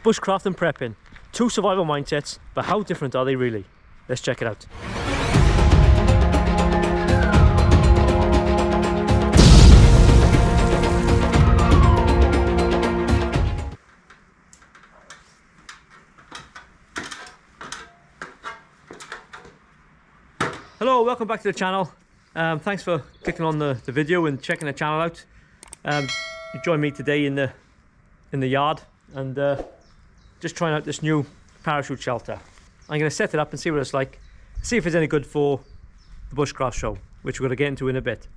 Bushcraft and prepping. Two survival mindsets, but how different are they really? Let's check it out. Hello, welcome back to the channel. Thanks for clicking on the video and checking the channel out. You join me today in the yard and just trying out this new parachute shelter. I'm going to set it up and see what it's like, see if it's any good for the Bushcraft show, which we're going to get into in a bit.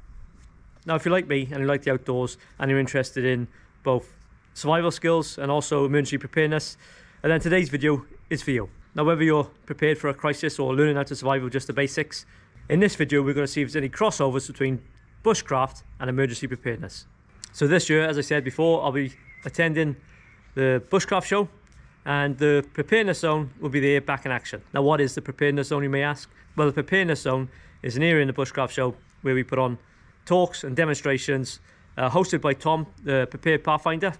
Now, if you like me and you like the outdoors and you're interested in both survival skills and also emergency preparedness, and then today's video is for you. Now, whether you're prepared for a crisis or learning how to survive with just the basics, in this video we're going to see if there's any crossovers between Bushcraft and emergency preparedness. So this year, as I said before, I'll be attending the Bushcraft show, and the preparedness zone will be there back in action. Now, what is the preparedness zone, you may ask? Well, the preparedness zone is an area in the Bushcraft show where we put on talks and demonstrations hosted by Tom, the Prepared Pathfinder,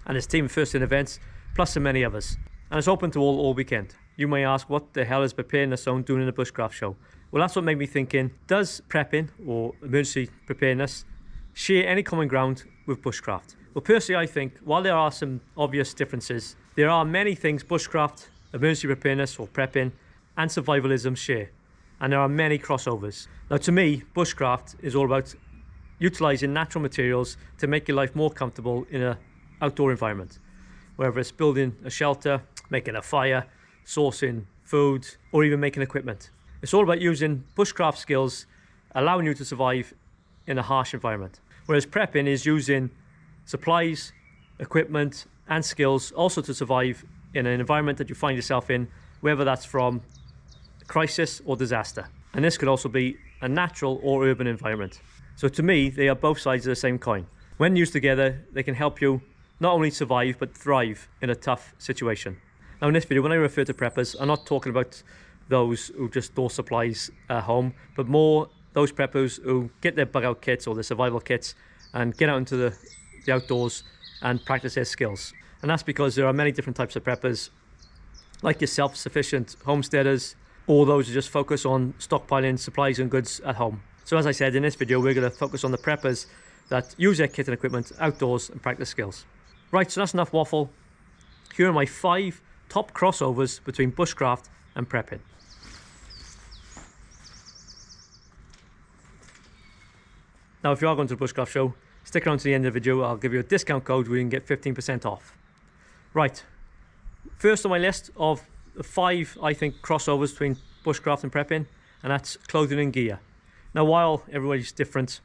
and his team of First In Events, plus so many others. And it's open to all weekend. You may ask, what the hell is preparedness zone doing in the Bushcraft show? Well, that's what made me thinking, does prepping or emergency preparedness share any common ground with Bushcraft? Well, personally, I think while there are some obvious differences, there are many things Bushcraft, emergency preparedness or prepping and survivalism share, and there are many crossovers. Now, to me, Bushcraft is all about utilising natural materials to make your life more comfortable in an outdoor environment, whether it's building a shelter, making a fire, sourcing food, or even making equipment. It's all about using Bushcraft skills, allowing you to survive in a harsh environment. Whereas prepping is using supplies, equipment, and skills also to survive in an environment that you find yourself in, whether that's from crisis or disaster. And this could also be a natural or urban environment. So to me, they are both sides of the same coin. When used together, they can help you not only survive, but thrive in a tough situation. Now, in this video, when I refer to preppers, I'm not talking about those who just store supplies at home, but more those preppers who get their bug out kits or their survival kits and get out into the outdoors and practice their skills. And that's because there are many different types of preppers, like your self-sufficient homesteaders, or those who just focus on stockpiling supplies and goods at home. So as I said, in this video, we're going to focus on the preppers that use their kit and equipment outdoors and practice skills. Right, so that's enough waffle. Here are my 5 top crossovers between Bushcraft and prepping. Now, if you are going to the Bushcraft show, stick around to the end of the video. I'll give you a discount code where you can get 15% off. Right, first on my list of the 5, I think, crossovers between Bushcraft and prepping, and that's clothing and gear. Now, while everybody's different,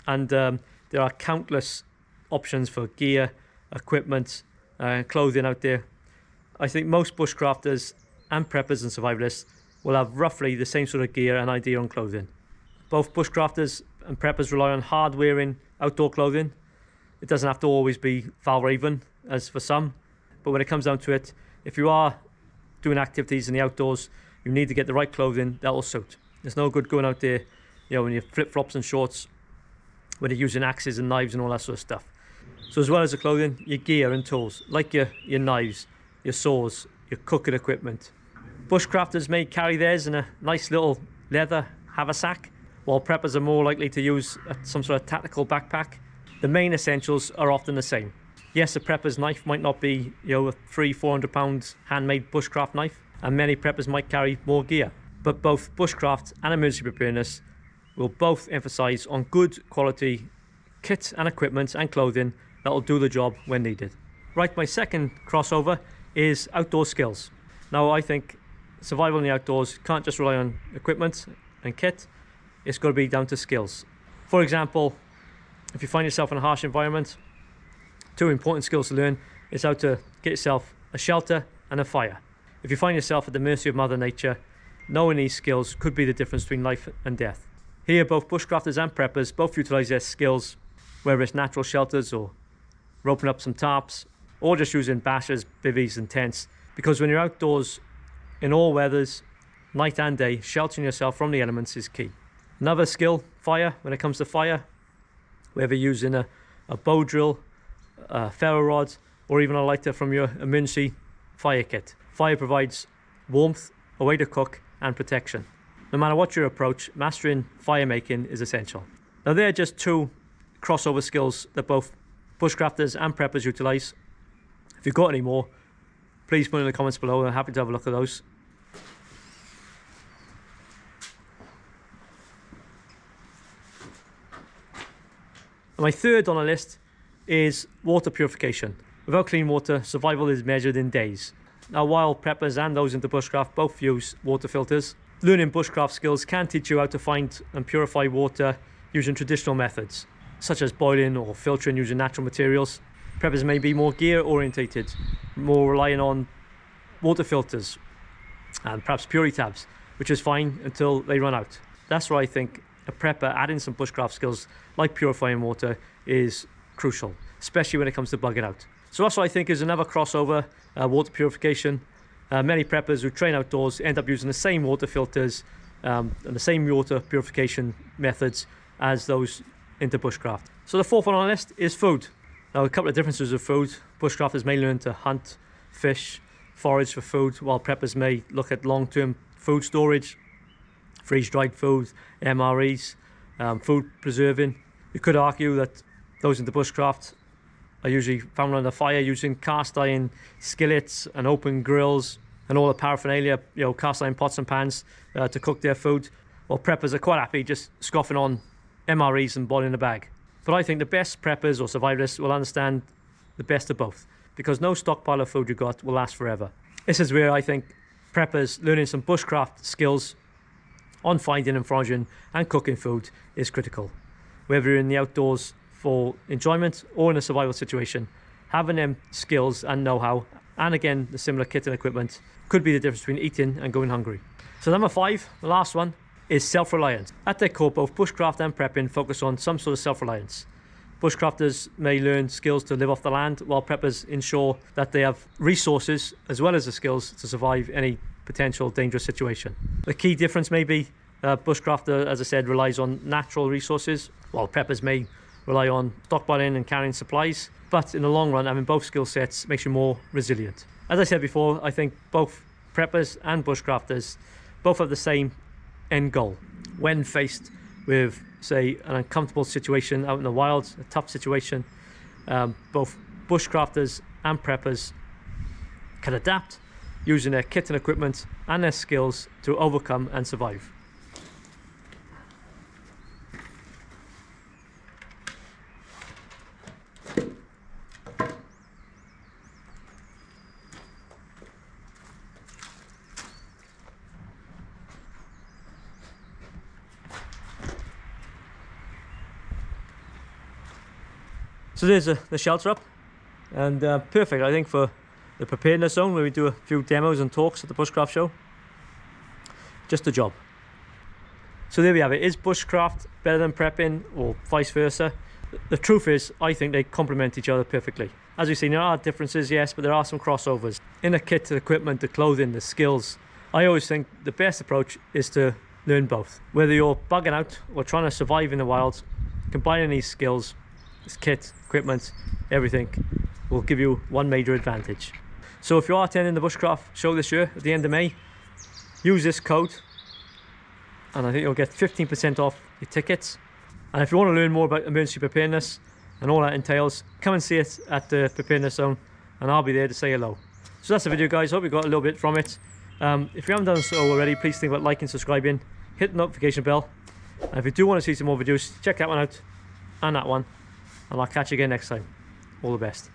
and there are countless options for gear, equipment, clothing out there, I think most Bushcrafters and preppers and survivalists will have roughly the same sort of gear and idea on clothing. Both Bushcrafters and preppers rely on hard-wearing outdoor clothing. It doesn't have to always be Valraven, as for some, but when it comes down to it, if you are doing activities in the outdoors, you need to get the right clothing that will suit. There's no good going out there, you know, in your flip-flops and shorts, when you're using axes and knives and all that sort of stuff. So as well as the clothing, your gear and tools, like your knives, your saws, your cooking equipment. Bushcrafters may carry theirs in a nice little leather haversack, while preppers are more likely to use some sort of tactical backpack. The main essentials are often the same. Yes, a prepper's knife might not be, you know, a 300-400 pound handmade Bushcraft knife, and many preppers might carry more gear. But both Bushcraft and emergency preparedness will both emphasize on good quality kit and equipment and clothing that will do the job when needed. Right, my second crossover is outdoor skills. Now, I think survival in the outdoors can't just rely on equipment and kit. It's got to be down to skills. For example, if you find yourself in a harsh environment, 2 important skills to learn is how to get yourself a shelter and a fire. If you find yourself at the mercy of Mother Nature, knowing these skills could be the difference between life and death. Here, both Bushcrafters and preppers both utilize their skills, whether it's natural shelters or roping up some tarps, or just using bashers, bivvies and tents, because when you're outdoors in all weathers, night and day, sheltering yourself from the elements is key. Another skill, fire. When it comes to fire, whether using a bow drill, a ferro rod, or even a lighter from your emergency fire kit. Fire provides warmth, a way to cook, and protection. No matter what your approach, mastering fire making is essential. Now there are just 2 crossover skills that both bushcrafters and preppers utilize. If you've got any more, please put in the comments below. I'm happy to have a look at those. And my third on the list is water purification. Without clean water, survival is measured in days. Now, while preppers and those into bushcraft both use water filters, learning bushcraft skills can teach you how to find and purify water using traditional methods, such as boiling or filtering using natural materials. Preppers may be more gear orientated, more relying on water filters and perhaps purity tabs, which is fine until they run out. That's why I think a prepper adding some bushcraft skills like purifying water is crucial, especially when it comes to bugging out. So that's what I think is another crossover, water purification. Many preppers who train outdoors end up using the same water filters and the same water purification methods as those into bushcraft. So the fourth one on the list is food. Now, a couple of differences with food. Bushcrafters may learn to hunt, fish, forage for food, while preppers may look at long-term food storage, freeze-dried food, MREs, food preserving. You could argue that those into bushcraft are usually found around the fire using cast iron skillets and open grills and all the paraphernalia, cast iron pots and pans to cook their food, while preppers are quite happy just scoffing on MREs and boiling a bag. But I think the best preppers or survivalists will understand the best of both, because no stockpile of food you got will last forever. This is where I think preppers learning some bushcraft skills on finding and foraging and cooking food is critical. Whether you're in the outdoors for enjoyment or in a survival situation, having them skills and know-how, and again the similar kit and equipment, could be the difference between eating and going hungry. So number 5, the last one, is self-reliance. At their core, both bushcraft and prepping focus on some sort of self-reliance. Bushcrafters may learn skills to live off the land, while preppers ensure that they have resources as well as the skills to survive any potential dangerous situation. The key difference may be bushcrafter, as I said, relies on natural resources, while preppers may rely on stockpiling and carrying supplies. But in the long run, having both skill sets makes you more resilient. As I said before, I think both preppers and bushcrafters both have the same end goal. When faced with, say, an uncomfortable situation out in the wild, a tough situation, both bushcrafters and preppers can adapt using their kit and equipment and their skills to overcome and survive. So there's the shelter up, and perfect, I think, for the preparedness zone where we do a few demos and talks at the Bushcraft show. Just a job. So there we have it. Is bushcraft better than prepping, or vice versa? The truth is, I think they complement each other perfectly. As we've seen, there are differences, yes, but there are some crossovers. In the kit, the equipment, the clothing, the skills, I always think the best approach is to learn both. Whether you're bugging out or trying to survive in the wild, combining these skills, this kit, equipment, everything will give you one major advantage. So if you are attending the Bushcraft show this year at the end of May, use this code and I think you'll get 15% off your tickets. And if you want to learn more about emergency preparedness and all that entails, come and see it at the preparedness zone and I'll be there to say hello. So that's the video, guys. Hope you got a little bit from it. If you haven't done so already, please think about liking, subscribing, hit the notification bell, and if you do want to see some more videos, check that one out and that one. And I'll catch you again next time. All the best.